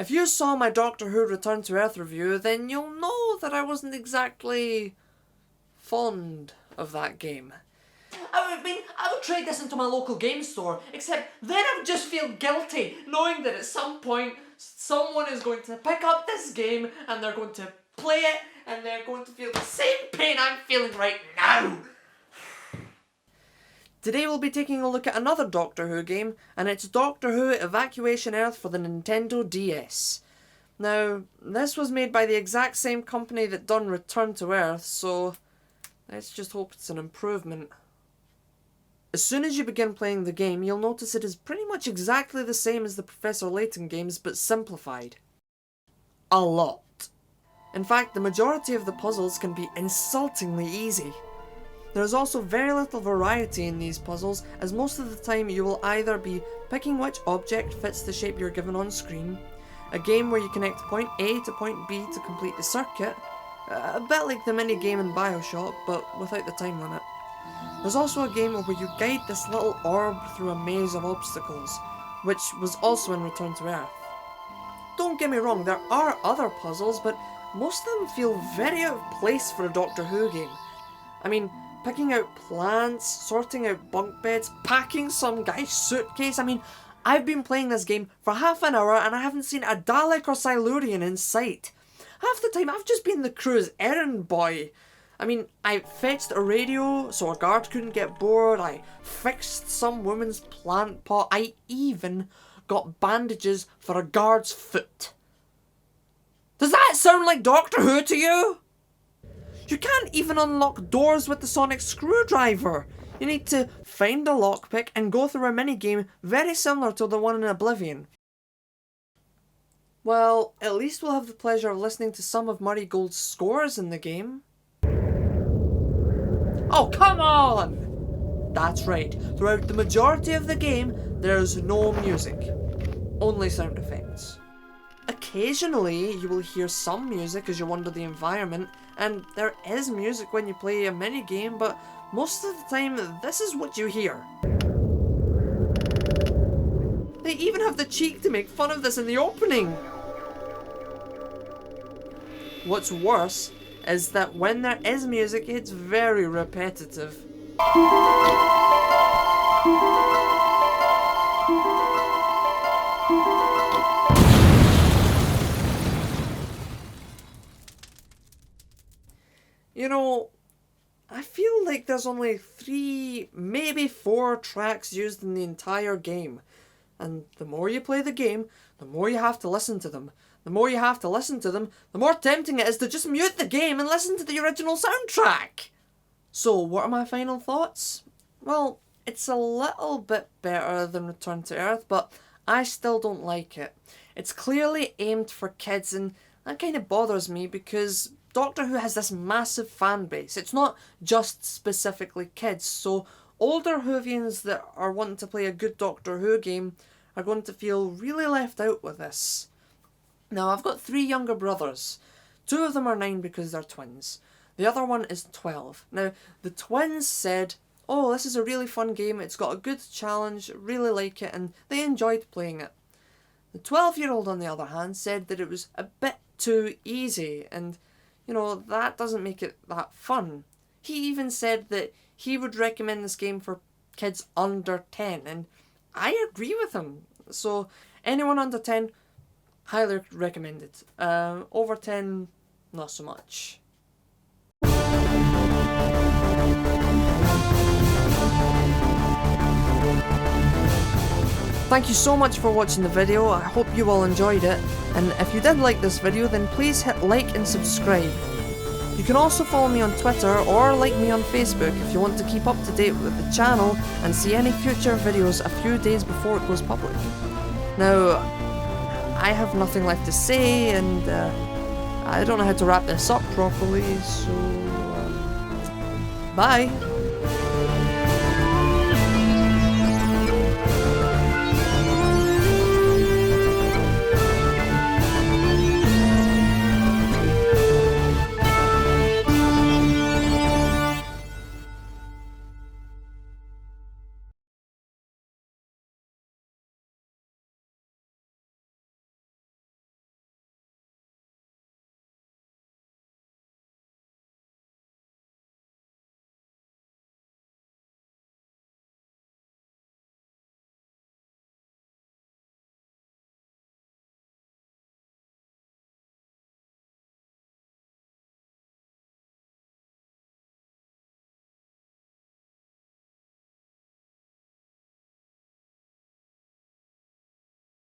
If you saw my Doctor Who Return to Earth review, then you'll know that I wasn't exactly fond of that game. I would trade this into my local game store, except then I would just feel guilty knowing that at some point someone is going to pick up this game and they're going to play it and they're going to feel the same pain I'm feeling right now. Today we'll be taking a look at another Doctor Who game, and it's Doctor Who Evacuation Earth for the Nintendo DS. Now, this was made by the exact same company that done Return to Earth, so let's just hope it's an improvement. As soon as you begin playing the game, you'll notice it is pretty much exactly the same as the Professor Layton games, but simplified. A lot. In fact, the majority of the puzzles can be insultingly easy. There is also very little variety in these puzzles, as most of the time you will either be picking which object fits the shape you're given on screen, a game where you connect point A to point B to complete the circuit, a bit like the mini game in Bioshock, but without the time limit. There's also a game where you guide this little orb through a maze of obstacles, which was also in Return to Earth. Don't get me wrong, there are other puzzles, but most of them feel very out of place for a Doctor Who game. I mean, picking out plants, sorting out bunk beds, packing some guy's suitcase. I mean, I've been playing this game for half an hour and I haven't seen a Dalek or Silurian in sight. Half the time I've just been the crew's errand boy. I mean, I fetched a radio so a guard couldn't get bored, I fixed some woman's plant pot, I even got bandages for a guard's foot. Does that sound like Doctor Who to you? You can't even unlock doors with the sonic screwdriver. You need to find a lockpick and go through a minigame very similar to the one in Oblivion. Well, at least we'll have the pleasure of listening to some of Murray Gold's scores in the game. Oh, come on! That's right, throughout the majority of the game, there's no music. Only sound effects. Occasionally, you will hear some music as you wander the environment, and there is music when you play a minigame, but most of the time, this is what you hear. They even have the cheek to make fun of this in the opening! What's worse is that when there is music, it's very repetitive. You know, I feel like there's only 3, maybe 4 tracks used in the entire game. And the more you play the game, the more you have to listen to them. The more you have to listen to them, the more tempting it is to just mute the game and listen to the original soundtrack. So, what are my final thoughts? Well, it's a little bit better than Return to Earth, but I still don't like it. It's clearly aimed for kids, and that kind of bothers me because Doctor Who has this massive fan base. It's not just specifically kids, so older Whovians that are wanting to play a good Doctor Who game are going to feel really left out with this. Now, I've got 3 younger brothers. 2 of them are 9 because they're twins. The other one is 12. Now, the twins said, oh, this is a really fun game, it's got a good challenge, really like it, and they enjoyed playing it. The 12-year-old, on the other hand, said that it was a bit too easy, and you know, that doesn't make it that fun. He even said that he would recommend this game for kids under 10, and I agree with him. So, anyone under 10, highly recommended. Over 10, not so much. Thank you so much for watching the video. I hope you all enjoyed it, and if you did like this video, then please hit like and subscribe. You can also follow me on Twitter or like me on Facebook if you want to keep up to date with the channel and see any future videos a few days before it goes public. Now, I have nothing left to say, and I don't know how to wrap this up properly, so bye!